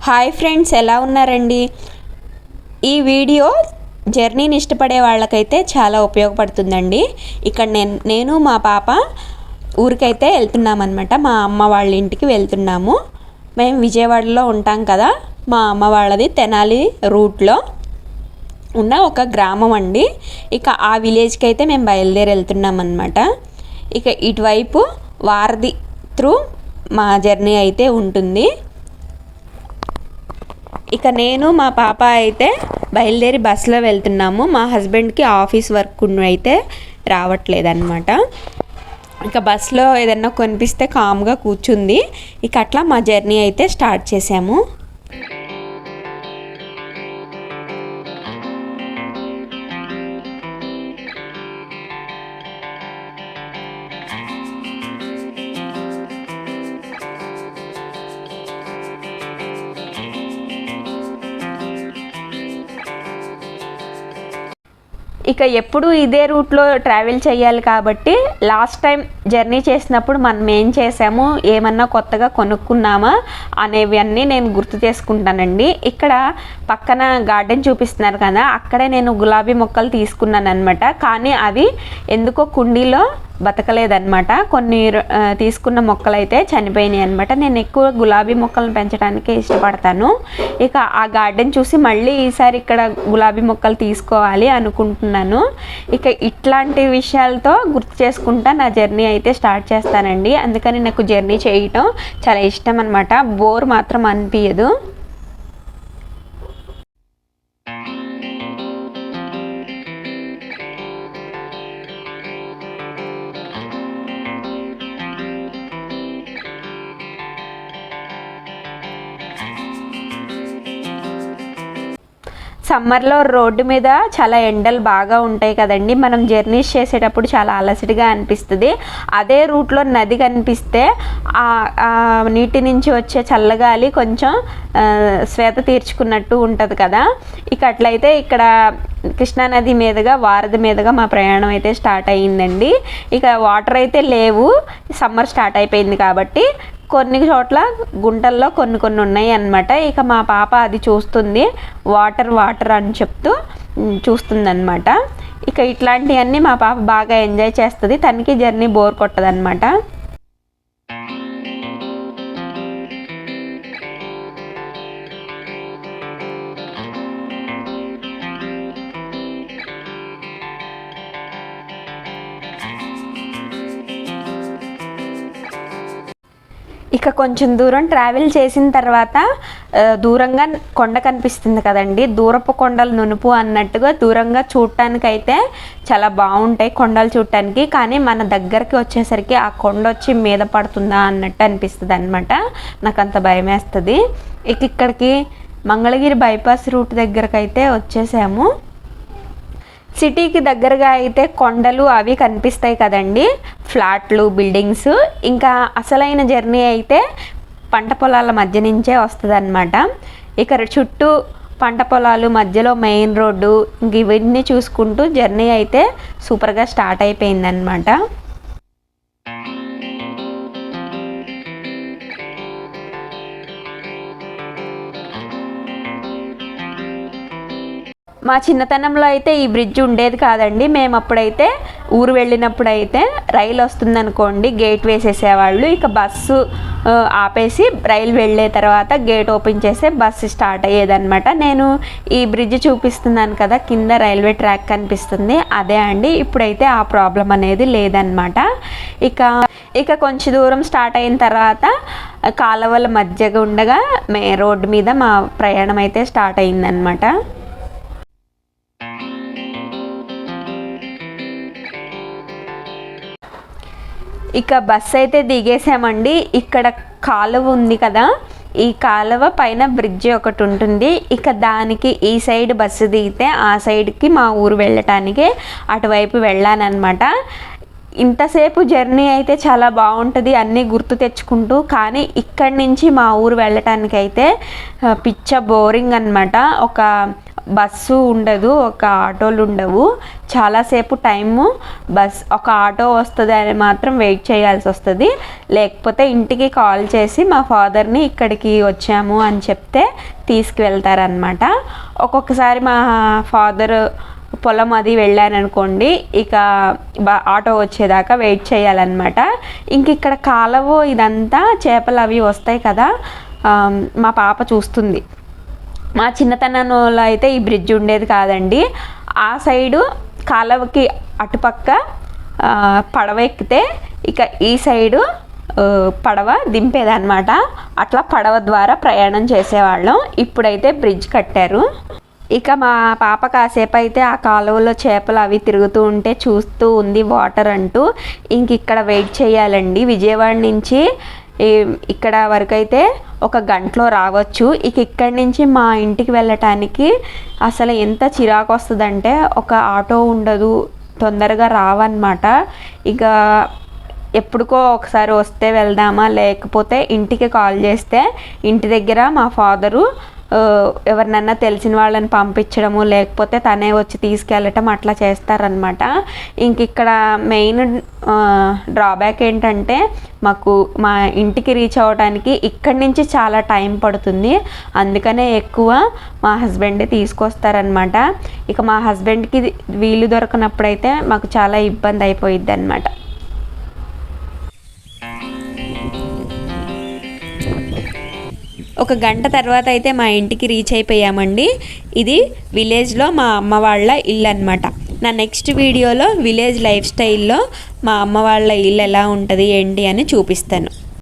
Hi friends, ఎలా ఉన్నారండి? ఈ వీడియో జర్నీని ఇష్టపడే వాళ్ళకైతే చాలా ఉపయోగపడుతుందండి. ఇక్కడ నేను మా పాప ఊరికైతే వెళ్తున్నామన్నమాట. మా అమ్మ వాళ్ళ ఇంటికి వెళ్తున్నాము. మేము విజయవాడలో ఉంటాం కదా, మా అమ్మ వాళ్ళది తెనాలి రూట్లో ఉన్న ఒక గ్రామం అండి. ఇక ఆ విలేజ్కి అయితే మేము బయలుదేరి వెళ్తున్నాం అన్నమాట. ఇక ఇటువైపు వారధి త్రూ మా జర్నీ అయితే ఉంటుంది. ఇక నేను మా పాప అయితే బయలుదేరి బస్సులో వెళ్తున్నాము. మా హస్బెండ్కి ఆఫీస్ వర్క్ అయితే రావట్లేదన్నమాట. ఇక బస్సులో ఏదన్నా కనిపిస్తే కామ్గా కూర్చుంది. ఇక అట్లా మా జర్నీ అయితే స్టార్ట్ చేసాము. ఇక ఎప్పుడు ఇదే రూట్లో ట్రావెల్ చేయాలి కాబట్టి లాస్ట్ టైం జర్నీ చేసినప్పుడు మనం ఏం చేసాము, ఏమన్నా కొత్తగా కొనుక్కున్నామా అనేవన్నీ నేను గుర్తు చేసుకుంటానండి. ఇక్కడ పక్కన గార్డెన్ చూపిస్తున్నారు కదా, అక్కడే నేను గులాబీ మొక్కలు తీసుకున్నాను అనమాట. కానీ అవి ఎందుకో కుండీలో బతకలేదన్నమాట. కొన్ని తీసుకున్న మొక్కలు అయితే చనిపోయినాయి అనమాట. నేను ఎక్కువ గులాబీ మొక్కలను పెంచడానికే ఇష్టపడతాను. ఇక ఆ గార్డెన్ చూసి మళ్ళీ ఈసారి ఇక్కడ గులాబీ మొక్కలు తీసుకోవాలి అనుకుంటున్నాను. ఇక ఇట్లాంటి విషయాలతో గుర్తు చేసుకుంటా నా జర్నీ అయితే స్టార్ట్ చేస్తానండి. అందుకని నాకు జర్నీ చేయటం చాలా ఇష్టం అనమాట. బోర్ మాత్రం అనిపించదు. సమ్మర్లో రోడ్డు మీద చాలా ఎండలు బాగా ఉంటాయి కదండి. మనం జర్నీస్ చేసేటప్పుడు చాలా అలసటగా అనిపిస్తుంది. అదే రూట్లో నది కనిపిస్తే ఆ నీటి నుంచి వచ్చే చల్లగాలి కొంచెం శ్వేత తీర్చుకున్నట్టు ఉంటుంది కదా. ఇక అట్లయితే ఇక్కడ కృష్ణానది మీదుగా వారధి మీదుగా మా ప్రయాణం అయితే స్టార్ట్ అయ్యిందండి. ఇక వాటర్ అయితే లేవు, సమ్మర్ స్టార్ట్ అయిపోయింది కాబట్టి. కొన్ని చోట్ల గుంటల్లో కొన్ని ఉన్నాయి అన్నమాట. ఇక మా పాప అది చూస్తుంది, వాటర్ అని చెప్తూ చూస్తుందన్నమాట. ఇక ఇట్లాంటివన్నీ మా పాప బాగా ఎంజాయ్ చేస్తుంది. తనకి జర్నీ బోర్ కొట్టదన్నమాట. ఇక కొంచెం దూరం ట్రావెల్ చేసిన తర్వాత దూరంగా కొండ కనిపిస్తుంది కదండి. దూరపు కొండలు నునుపు అన్నట్టుగా దూరంగా చూడటానికైతే చాలా బాగుంటాయి కొండలు చూడటానికి. కానీ మన దగ్గరికి వచ్చేసరికి ఆ కొండ వచ్చి మీద పడుతుందా అన్నట్టు అనిపిస్తుంది అనమాట. నాకు అంత భయం వేస్తుంది. ఇక్కడికి మంగళగిరి బైపాస్ రూట్ దగ్గరకు అయితే వచ్చేసాము. సిటీకి దగ్గరగా అయితే కొండలు అవి కనిపిస్తాయి కదండి, ఫ్లాట్లు, బిల్డింగ్స్. ఇంకా అసలైన జర్నీ అయితే పంట పొలాల మధ్య నుంచే వస్తుంది అన్నమాట. ఇక్కడ చుట్టూ పంట పొలాలు, మధ్యలో మెయిన్ రోడ్డు, ఇంక ఇవన్నీ చూసుకుంటూ జర్నీ అయితే సూపర్గా స్టార్ట్ అయిపోయింది అన్నమాట. మా చిన్నతనంలో అయితే ఈ బ్రిడ్జ్ ఉండేది కాదండి. మేము అప్పుడైతే ఊరు వెళ్ళినప్పుడు అయితే రైలు వస్తుందనుకోండి, గేట్ వేసేసేవాళ్ళు. ఇక బస్సు ఆపేసి రైలు వెళ్ళే తర్వాత గేట్ ఓపెన్ చేసే బస్సు స్టార్ట్ అయ్యేదన్నమాట. నేను ఈ బ్రిడ్జ్ చూపిస్తున్నాను కదా, కింద రైల్వే ట్రాక్ కనిపిస్తుంది, అదే అండి. ఇప్పుడైతే ఆ ప్రాబ్లం అనేది లేదన్నమాట. ఇక కొంచెం దూరం స్టార్ట్ అయిన తర్వాత కాలువల మధ్యగా ఉండగా రోడ్డు మీద మా ప్రయాణం అయితే స్టార్ట్ అయిందన్నమాట. ఇక బస్సు అయితే దిగేసామండి. ఇక్కడ కాలువ ఉంది కదా, ఈ కాలువ పైన బ్రిడ్జి ఒకటి ఉంటుంది. ఇక దానికి ఈ సైడ్ బస్సు దిగితే ఆ సైడ్కి మా ఊరు వెళ్ళటానికి అటువైపు వెళ్ళానన్నమాట. ఇంతసేపు జర్నీ అయితే చాలా బాగుంటుంది అన్నీ గుర్తు తెచ్చుకుంటూ. కానీ ఇక్కడి నుంచి మా ఊరు వెళ్ళటానికి అయితే పిచ్చ బోరింగ్ అనమాట. ఒక బస్సు ఉండదు, ఒక ఆటోలు ఉండవు, చాలాసేపు టైము ఒక ఆటో వస్తుంది అని మాత్రం వెయిట్ చేయాల్సి వస్తుంది. లేకపోతే ఇంటికి కాల్ చేసి మా ఫాదర్ని ఇక్కడికి వచ్చాము అని చెప్తే తీసుకువెళ్తారనమాట. ఒక్కొక్కసారి మా ఫాదర్ పొలం అది వెళ్ళాను అనుకోండి, ఇక ఆటో వచ్చేదాకా వెయిట్ చేయాలన్నమాట. ఇంక ఇక్కడ కాలువ ఇదంతా చేపలు అవి వస్తాయి కదా, మా పాప చూస్తుంది. మా చిన్నతనంలో అయితే ఈ బ్రిడ్జ్ ఉండేది కాదండి. ఆ సైడు కాలువకి అటుపక్క పడవ ఎక్కితే ఇక ఈ సైడు పడవ దింపేదన్నమాట. అట్లా పడవ ద్వారా ప్రయాణం చేసేవాళ్ళం. ఇప్పుడైతే బ్రిడ్జ్ కట్టారు. ఇక మా పాప కాసేపు అయితే ఆ కాలువలో చేపలు అవి తిరుగుతూ ఉంటే చూస్తూ ఉంది వాటర్ అంటూ. ఇంక ఇక్కడ వెయిట్ చేయాలండి. విజయవాడ నుంచి ఇక్కడ వరకు అయితే 1 గంటలో రావచ్చు. ఇక ఇక్కడి నుంచి మా ఇంటికి వెళ్ళటానికి అసలు ఎంత చిరాకు వస్తుందంటే, ఒక ఆటో ఉండదు, తొందరగా రావన్నమాట. ఇక ఎప్పుడుకో ఒకసారి వస్తే వెళ్దామా, లేకపోతే ఇంటికి కాల్ చేస్తే ఇంటి దగ్గర మా ఫాదరు ఎవరినన్నా తెలిసిన వాళ్ళని పంపించడము, లేకపోతే తనే వచ్చి తీసుకెళ్ళటం అట్లా చేస్తారనమాట. ఇంక ఇక్కడ మెయిన్ డ్రాబ్యాక్ ఏంటంటే, మా ఇంటికి రీచ్ అవ్వడానికి ఇక్కడి నుంచి చాలా టైం పడుతుంది. అందుకనే ఎక్కువ మా హస్బెండే తీసుకొస్తారనమాట. ఇక మా హస్బెండ్కి వీలు దొరకనప్పుడైతే మాకు చాలా ఇబ్బంది అయిపోయిద్ది అనమాట. ఒక గంట తర్వాత అయితే మా ఇంటికి రీచ్ అయిపోయామండి. ఇది విలేజ్లో మా అమ్మ వాళ్ళ ఇల్లు అనమాట. నా నెక్స్ట్ వీడియోలో విలేజ్ లైఫ్ స్టైల్లో మా అమ్మ వాళ్ళ ఇల్లు ఎలా ఉంటుంది ఏంటి అని చూపిస్తాను.